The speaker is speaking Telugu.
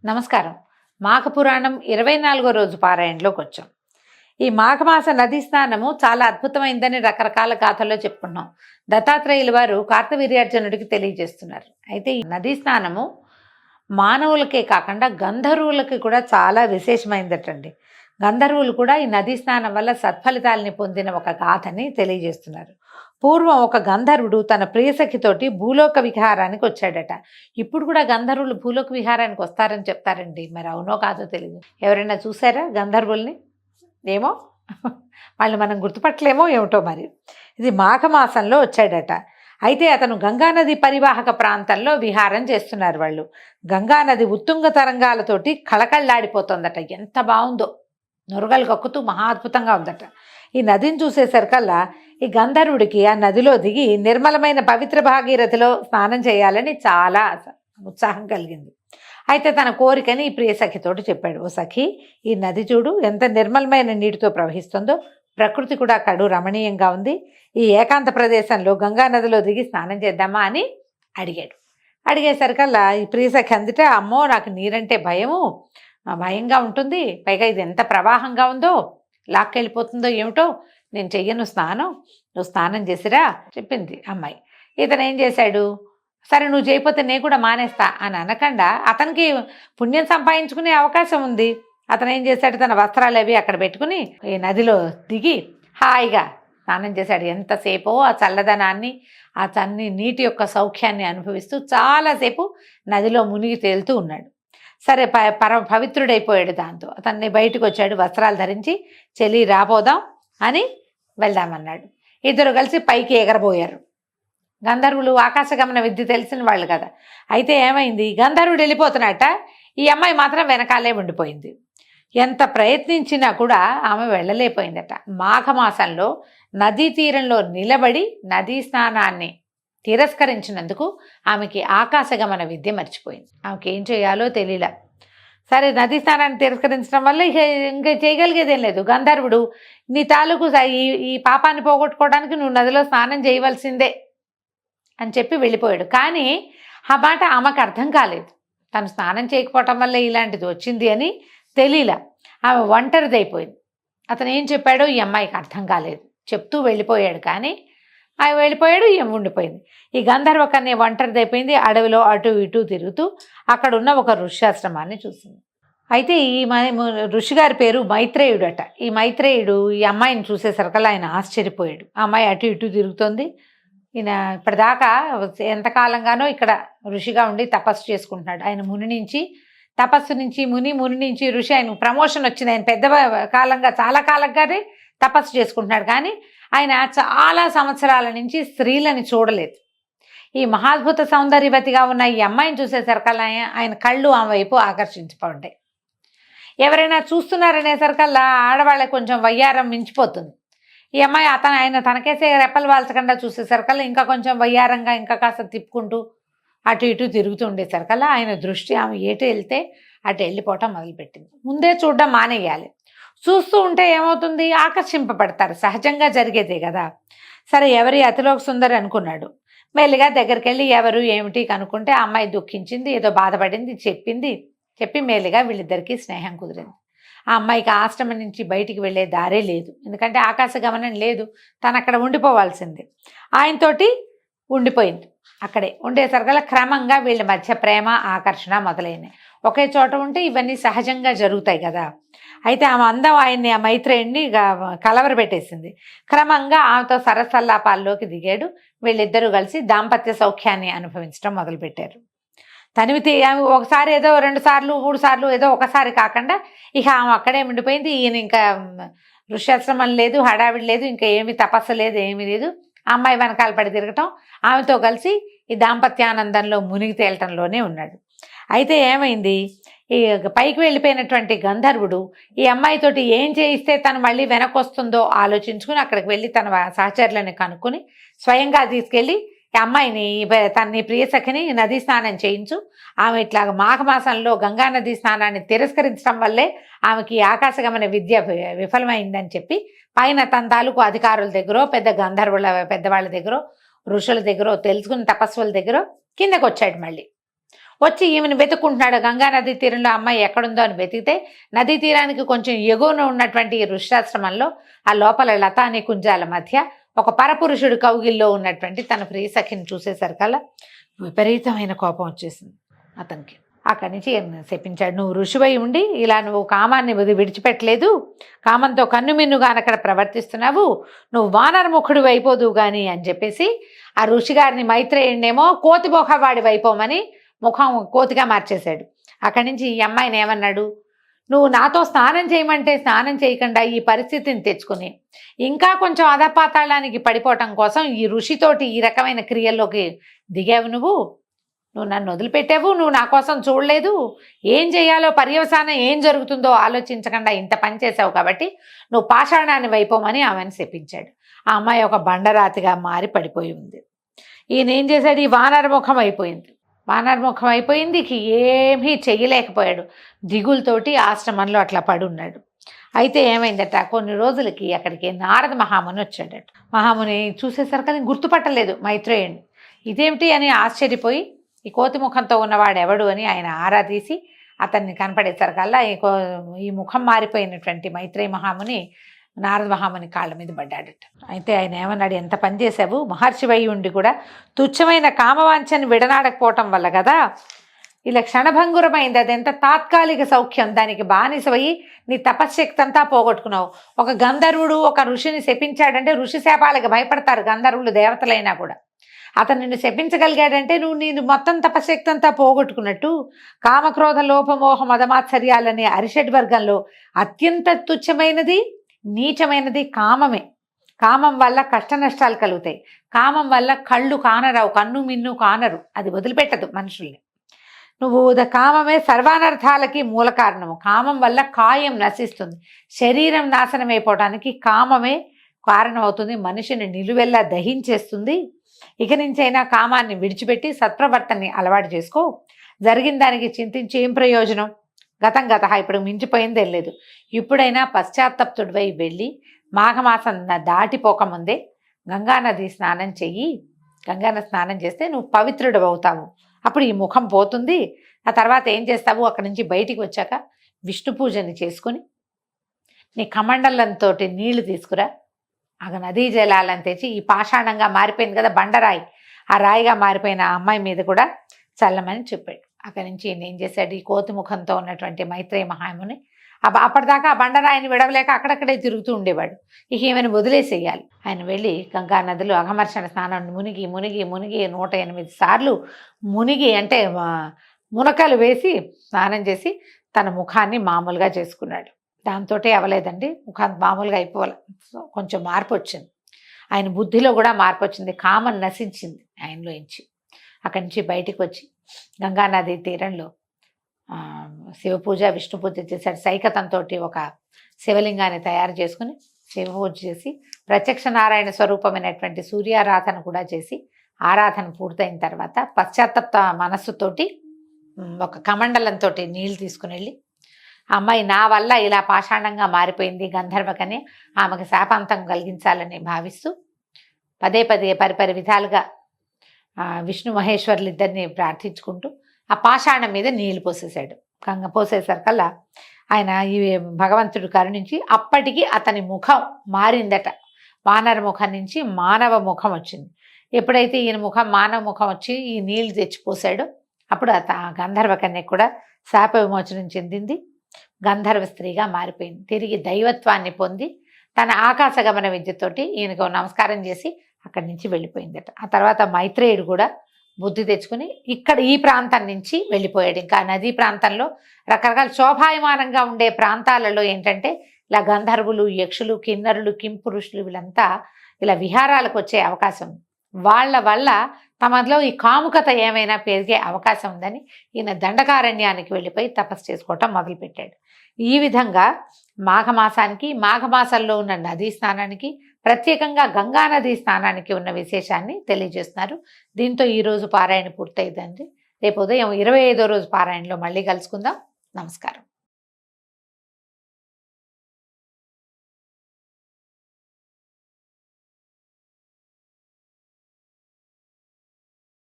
నమస్కారం. మాఘపురాణం 24వ రోజు పారాయణలోకి వచ్చాం. ఈ మాఘమాస నదీ స్నానము చాలా అద్భుతమైందని రకరకాల గాథల్లో చెప్పుకున్నాం. దత్తాత్రేయుల వారు కార్తవీర్యార్జునుడికి తెలియజేస్తున్నారు. అయితే ఈ నదీ స్నానము మానవులకే కాకుండా గంధర్వులకి కూడా చాలా విశేషమైందటండి. గంధర్వులు కూడా ఈ నదీ స్నానం వల్ల సత్ఫలితాలని పొందిన ఒక గాథని తెలియజేస్తున్నారు. పూర్వం ఒక గంధర్వుడు తన ప్రియసఖితోటి భూలోక విహారానికి వచ్చాడట. ఇప్పుడు కూడా గంధర్వులు భూలోక విహారానికి వస్తారని చెప్తారండి. మరి అవునో కాదో తెలియదు. ఎవరైనా చూసారా గంధర్వుల్ని? ఏమో వాళ్ళు మనం గుర్తుపట్టలేమో ఏమిటో. మరి ఇది మాఘమాసంలో వచ్చాడట. అయితే అతను గంగానది పరివాహక ప్రాంతంలో విహారం చేస్తున్నారు. వాళ్ళు గంగానది ఉత్తుంగ తరంగాలతోటి కళకళ్ళాడిపోతుందట. ఎంత బాగుందో, నురగలు కక్కుతూ మహా అద్భుతంగా ఉందట. ఈ నదిని చూసేసరికల్లా ఈ గంధర్వుడికి ఆ నదిలో దిగి నిర్మలమైన పవిత్ర భాగీరథిలో స్నానం చేయాలని చాలా ఉత్సాహం కలిగింది. అయితే తన కోరికని ఈ ప్రియ సఖితోటి చెప్పాడు. ఓ సఖి, ఈ నది చూడు ఎంత నిర్మలమైన నీటితో ప్రవహిస్తుందో, ప్రకృతి కూడా కడు రమణీయంగా ఉంది. ఈ ఏకాంత ప్రదేశంలో గంగా నదిలో దిగి స్నానం చేద్దామా అని అడిగాడు. అడిగేసరికల్లా ఈ ప్రియసఖి అందుటే, అమ్మో నాకు నీరంటే భయంగా ఉంటుంది, పైగా ఇది ఎంత ప్రవాహంగా ఉందో, లాక్కెళ్ళిపోతుందో ఏమిటో, నేను చెయ్యను స్నానం, నువ్వు స్నానం చేసిరా చెప్పింది అమ్మాయి. ఇతను ఏం చేశాడు, సరే నువ్వు చేయకపోతే నేను కూడా మానేస్తా అని అనకుండా అతనికి పుణ్యం సంపాదించుకునే అవకాశం ఉంది. అతను ఏం చేశాడు, తన వస్త్రాలు అవి అక్కడ పెట్టుకుని ఈ నదిలో దిగి హాయిగా స్నానం చేశాడు. ఎంతసేపో ఆ చల్లదనాన్ని, ఆ నీటి యొక్క సౌఖ్యాన్ని అనుభవిస్తూ చాలాసేపు నదిలో మునిగి తేలుతూ ఉన్నాడు. సరే పవిత్రుడైపోయాడు. దాంతో అతన్ని బయటకు వచ్చాడు, వస్త్రాలు ధరించి, చెల్లి రాబోదాం అని వెళ్దామన్నాడు. ఇద్దరు కలిసి పైకి ఎగరబోయారు. గంధర్వులు ఆకాశగమన విద్య తెలిసిన వాళ్ళు కదా. అయితే ఏమైంది, గంధర్వుడు వెళ్ళిపోతున్నట్ట, ఈ అమ్మాయి మాత్రం వెనకాలే ఉండిపోయింది. ఎంత ప్రయత్నించినా కూడా ఆమె వెళ్ళలేకపోయిందట. మాఘమాసంలో నదీ తీరంలో నిలబడి నదీ స్నానాన్ని తిరస్కరించినందుకు ఆమెకి ఆకాశగమన విద్య మర్చిపోయింది. ఆమెకి ఏం చేయాలో తెలియలే. సరే, నదీ స్నానాన్ని తిరస్కరించడం వల్ల ఇంకా చేయగలిగేదేం లేదు. గంధర్వుడు నీ తాలూకు ఈ పాపాన్ని పోగొట్టుకోవడానికి నువ్వు నదిలో స్నానం చేయవలసిందే అని చెప్పి వెళ్ళిపోయాడు. కానీ ఆ మాట ఆమెకు అర్థం కాలేదు. తను స్నానం చేయకపోవటం వల్ల ఇలాంటిది వచ్చింది అని తెలియలా. ఆమె ఒంటరిదైపోయింది. అతను ఏం చెప్పాడో ఈ అమ్మాయికి అర్థం కాలేదు. చెప్తూ వెళ్ళిపోయాడు, కానీ ఆయన వెళ్ళిపోయాడు, ఈమె ఉండిపోయింది. ఈ గంధర్వ కన్య ఒంటరిదైపోయింది. అడవిలో అటు ఇటు తిరుగుతూ అక్కడ ఉన్న ఒక ఋష్యాశ్రమాన్ని చూసింది. అయితే ఈ ఋషి గారి పేరు మైత్రేయుడట. ఈ మైత్రేయుడు ఈ అమ్మాయిని చూసేసరికల్లా ఆయన ఆశ్చర్యపోయాడు. ఆ అమ్మాయి అటు ఇటు తిరుగుతోంది. ఈయన ఇప్పటిదాకా ఎంతకాలంగానో ఇక్కడ ఋషిగా ఉండి తపస్సు చేసుకుంటున్నాడు. ఆయన ముని నుంచి తపస్సు నుంచి ముని నుంచి ఋషి, ఆయన ప్రమోషన్ వచ్చింది. ఆయన చాలా కాలంగానే తపస్సు చేసుకుంటున్నాడు. కానీ ఆయన చాలా సంవత్సరాల నుంచి స్త్రీలని చూడలేదు. ఈ మహాద్భుత సౌందర్యవతిగా ఉన్న ఈ అమ్మాయిని చూసేసరికల్లా ఆయన కళ్ళు ఆమె వైపు ఆకర్షించిపోంటాయి. ఎవరైనా చూస్తున్నారనేసరికల్లా ఆడవాళ్ళకి కొంచెం వయ్యారం మించిపోతుంది. ఈ అమ్మాయి ఆయన తనకేసే రెప్పలు వాల్చకుండా చూసేసరికల్లా ఇంకా కొంచెం వయ్యారంగా ఇంకా కాస్త తిప్పుకుంటూ అటు ఇటు తిరుగుతూ ఉండేసరికల్లా ఆయన దృష్టి ఆమె ఎటు వెళ్తే అటు వెళ్ళిపోవటం మొదలుపెట్టింది. ముందే చూడడం మానేయాలి. చూస్తూ ఉంటే ఏమవుతుంది, ఆకర్షింపబడతారు, సహజంగా జరిగేదే కదా. సరే, ఎవరి అతిలోక సుందరి అనుకున్నాడు. మెల్లిగా దగ్గరికి వెళ్ళి ఎవరు ఏమిటి కనుక్కుంటే ఆ అమ్మాయి దుఃఖించింది, ఏదో బాధపడింది, చెప్పి మెల్లిగా వీళ్ళిద్దరికీ స్నేహం కుదిరింది. ఆ అమ్మాయికి ఆశ్రమం నుంచి బయటికి వెళ్ళే దారే లేదు. ఎందుకంటే ఆకాశ గమనం లేదు, తను అక్కడ ఉండిపోవాల్సింది. ఆయనతోటి ఉండిపోయింది. అక్కడే ఉండేసరికల్లా క్రమంగా వీళ్ళ మధ్య ప్రేమ ఆకర్షణ మొదలైనాయి. ఒకే చోట ఉంటే ఇవన్నీ సహజంగా జరుగుతాయి కదా. అయితే ఆమె అందం ఆయన్ని, ఆ మైత్రేయుడిని కలవరపెట్టేసింది. క్రమంగా ఆమెతో సరసల్లాపాల్లోకి దిగాడు. వీళ్ళిద్దరూ కలిసి దాంపత్య సౌఖ్యాన్ని అనుభవించడం మొదలుపెట్టారు. తనివితే ఆమె ఒకసారి ఏదో 2 సార్లు 3 సార్లు ఏదో ఒకసారి కాకుండా ఇక ఆమె అక్కడే ఉండిపోయింది. ఈయన ఇంకా ఋష్యాశ్రమం లేదు, హడావిడి లేదు, ఇంకా ఏమి తపస్సు లేదు, ఏమీ లేదు. అమ్మాయి వెనకాల పడి తిరగటం, ఆమెతో కలిసి ఈ దాంపత్యానందంలో మునిగి తేలటంలోనే ఉన్నాడు. అయితే ఏమైంది, ఈ పైకి వెళ్ళిపోయినటువంటి గంధర్వుడు ఈ అమ్మాయితోటి ఏం చేయిస్తే తను మళ్ళీ వెనక్కి వస్తుందో ఆలోచించుకుని అక్కడికి వెళ్ళి తన సహచరులని కనుక్కొని స్వయంగా తీసుకెళ్ళి ఈ అమ్మాయిని, తన ప్రియసఖిని నదీ స్నానం చేయించు, ఆమె ఇట్లా మాఘమాసంలో గంగా నదీ స్నానాన్ని తిరస్కరించడం వల్లే ఆమెకి ఆకాశగమన విద్య విఫలమైందని చెప్పి పైన తన తాలూకు అధికారుల దగ్గర, పెద్దవాళ్ళ దగ్గర, ఋషుల దగ్గర తెలుసుకుని తపస్సుల దగ్గర కిందకు వచ్చాడు. మళ్ళీ వచ్చి ఈమెను వెతుక్కుంటున్నాడు. గంగా నదీ తీరంలో అమ్మాయి ఎక్కడుందో అని వెతికితే నదీ తీరానికి కొంచెం ఎగువన ఉన్నటువంటి ఈ ఋష్యాశ్రమంలో ఆ లోపల లతా నికుంజాల మధ్య ఒక పరపురుషుడు కౌగిల్లో ఉన్నటువంటి తన ప్రియ సఖిని చూసేసరికల్లా విపరీతమైన కోపం వచ్చేసింది అతనికి. అక్కడి నుంచి శపించాడు, నువ్వు ఋషివై ఉండి ఇలా నువ్వు కామాన్ని విడిచిపెట్టలేదు, కామంతో కన్నుమిన్నుగా అక్కడ ప్రవర్తిస్తున్నావు, నువ్వు వానరముఖుడు అయిపోదువు గాని అని చెప్పేసి ఆ ఋషిగారిని మైత్రేయుడినేమో కోతిబోహవాడి వైపోమని ముఖం కోతిగా మార్చేశాడు. అక్కడి నుంచి ఈ అమ్మాయిని ఏమన్నాడు, నువ్వు నాతో స్నానం చేయమంటే స్నానం చేయకుండా ఈ పరిస్థితిని తెచ్చుకుని ఇంకా కొంచెం అధపాతాళానికి పడిపోవటం కోసం ఈ ఋషితోటి ఈ రకమైన క్రియల్లోకి దిగావు, నువ్వు నన్ను వదిలిపెట్టావు, నువ్వు నా కోసం చూడలేదు, ఏం చేయాలో పర్యవసానం ఏం జరుగుతుందో ఆలోచించకుండా ఇంత పని చేసావు కాబట్టి నువ్వు పాషాణాన్ని వైపోమని ఆమెను శపించాడు. ఆ అమ్మాయి ఒక బండరాతిగా మారి పడిపోయి ఉంది. ఈయన ఏం చేశాడు, ఈ వానరముఖం అయిపోయింది. వానరముఖం అయిపోయింది, ఏమీ చెయ్యలేకపోయాడు. దిగులతోటి ఆశ్రమంలో అట్లా పడున్నాడు. అయితే ఏమైందట, కొన్ని రోజులకి అక్కడికి నారద మహాముని వచ్చాడట. మహాముని చూసేసరికి గుర్తుపట్టలేదు మైత్రేయుడిని. ఇదేమిటి అని ఆశ్చర్యపోయి ఈ కోతి ముఖంతో ఉన్నవాడు ఎవడు అని ఆయన ఆరా తీసి అతన్ని కనపడేసరికల్లా ఈ ముఖం మారిపోయినటువంటి మైత్రేయ మహాముని నారద మహాముని కాళ్ళ మీద పడ్డాడట. అయితే ఆయన ఏమన్నాడు, ఎంత పని చేసావు, మహర్షి వై ఉండి కూడా తుచ్చమైన కామవాంఛని విడనాడకపోవటం వల్ల కదా ఇలా క్షణభంగురమైంది, అది ఎంత తాత్కాలిక సౌఖ్యం, దానికి బానిసవయ్యి నీ తపశ్శక్తి అంతా పోగొట్టుకున్నావు. ఒక గంధర్వుడు ఒక ఋషిని శపించాడంటే ఋషి శాపాలకు భయపడతారు గంధర్వులు, దేవతలైనా కూడా. అతను నిన్ను శపించగలిగాడంటే నువ్వు నేను మొత్తం తపశక్తి అంతా పోగొట్టుకున్నట్టు. కామక్రోధ లోపమోహ మదమాత్సర్యాలనే అరిషడ్ వర్గంలో అత్యంత తుచ్చమైనది నీచమైనది కామమే. కామం వల్ల కష్ట నష్టాలు కలుగుతాయి. కామం వల్ల కళ్ళు కానరావు, కన్ను మిన్ను కానరు, అది వదిలిపెట్టదు మనుషుల్ని. నువ్వు కామమే సర్వానర్థాలకి మూల కారణము. కామం వల్ల కాయం నశిస్తుంది, శరీరం నాశనం అయిపోవడానికి కామమే కారణం అవుతుంది, మనిషిని నిలువెల్లా దహించేస్తుంది. ఇక నుంచైనా కామాన్ని విడిచిపెట్టి సత్ప్రవర్తనని అలవాటు చేసుకో. జరిగిన దానికి చింతించి ఏం ప్రయోజనం, గతం గత, ఇప్పుడు మించిపోయిందేం లేదు. ఇప్పుడైనా పశ్చాత్తప్తుడివై వెళ్ళి మాఘమాసం దాటిపోకముందే గంగానది స్నానం చెయ్యి. గంగానది స్నానం చేస్తే నువ్వు పవిత్రుడు అవుతావు, అప్పుడు ఈ ముఖం పోతుంది. ఆ తర్వాత ఏం చేస్తావు, అక్కడి నుంచి బయటికి వచ్చాక విష్ణు పూజని చేసుకుని నీ కమండలంతో నీళ్లు తీసుకురా, ఆ నదీ జలాలను తెచ్చి ఈ పాషాణంగా మారిపోయింది కదా బండరాయి, ఆ రాయిగా మారిపోయిన ఆ అమ్మాయి మీద కూడా చల్లమని చెప్పాడు. అక్కడి నుంచి ఈయన ఏం చేశాడు, ఈ కోతి ముఖంతో ఉన్నటువంటి మైత్రేయ మహాముని అప్పటిదాకా ఆ బండరాయిని విడవలేక అక్కడక్కడే తిరుగుతూ ఉండేవాడు. ఇక ఈమెను వదిలేసేయాలి. ఆయన వెళ్ళి గంగా నదిలో అఘమర్షణ స్నానం మునిగి మునిగి మునిగి 108 సార్లు మునిగి అంటే మునకలు వేసి స్నానం చేసి తన ముఖాన్ని మామూలుగా చేసుకున్నాడు. దాంతో అవ్వలేదండి, ముఖాన్ని మామూలుగా అయిపోవాలి, కొంచెం మార్పు వచ్చింది. ఆయన బుద్ధిలో కూడా మార్పు వచ్చింది, కామం నశించింది ఆయనలోంచి. అక్కడి నుంచి బయటికి వచ్చి గంగానది తీరంలో శివ పూజ విష్ణు పూజ చేశాడు. సైకతంతో ఒక శివలింగాన్ని తయారు చేసుకుని శివ పూజ చేసి ప్రత్యక్ష నారాయణ స్వరూపమైనటువంటి సూర్యారాధన కూడా చేసి ఆరాధన పూర్తయిన తర్వాత పశ్చాత్తప్త మనస్సుతోటి ఒక కమండలంతో నీళ్లు తీసుకుని వెళ్ళి అమ్మాయి నా వల్ల ఇలా పాషాణంగా మారిపోయింది గంధర్వకని ఆమెకు శాపాంతం కలిగించాలని భావిస్తూ పదే పదే పరిపరి విధాలుగా విష్ణు మహేశ్వరులు ఇద్దరిని ప్రార్థించుకుంటూ ఆ పాషాణం మీద నీళ్లు పోసేశాడు. పోసేసరికల్లా ఆయన ఈ భగవంతుడు కరుణించి అప్పటికి అతని ముఖం మారిందట. వానర ముఖం నుంచి మానవ ముఖం వచ్చింది. ఎప్పుడైతే ఈయన ముఖం మానవ ముఖం వచ్చి ఈ నీళ్లు తెచ్చిపోసాడో అప్పుడు ఆ గంధర్వ కన్యకు కూడా శాప విమోచనం చెందింది, గంధర్వ స్త్రీగా మారిపోయింది. తిరిగి దైవత్వాన్ని పొంది తన ఆకాశగమన విద్యతోటి ఈయనకు నమస్కారం చేసి అక్కడి నుంచి వెళ్ళిపోయిందట. ఆ తర్వాత మైత్రేయుడు కూడా బుద్ధి తెచ్చుకుని ఇక్కడ ఈ ప్రాంతం నుంచి వెళ్ళిపోయాడు. ఇంకా నదీ ప్రాంతంలో రకరకాల శోభాయమానంగా ఉండే ప్రాంతాలలో ఏంటంటే ఇలా గంధర్వులు, యక్షులు, కిన్నరులు, కింపురుషులు వీళ్ళంతా ఇలా విహారాలకు వచ్చే అవకాశం ఉంది. వాళ్ళ వల్ల తమలో ఈ కాముకత ఏమైనా పెరిగే అవకాశం ఉందని ఈయన దండకారణ్యానికి వెళ్ళిపోయి తపస్సు చేసుకోవటం మొదలుపెట్టాడు. ఈ విధంగా మాఘమాసానికి, మాఘమాసంలో ఉన్న నదీ స్నానానికి, ప్రత్యేకంగా గంగా నదీ స్నానానికి ఉన్న విశేషాన్ని తెలియజేస్తున్నారు. దీంతో ఈరోజు పారాయణ పూర్తయిందండి. రేపు ఉదయం 25వ రోజు పారాయణలో మళ్ళీ కలుసుకుందాం. నమస్కారం.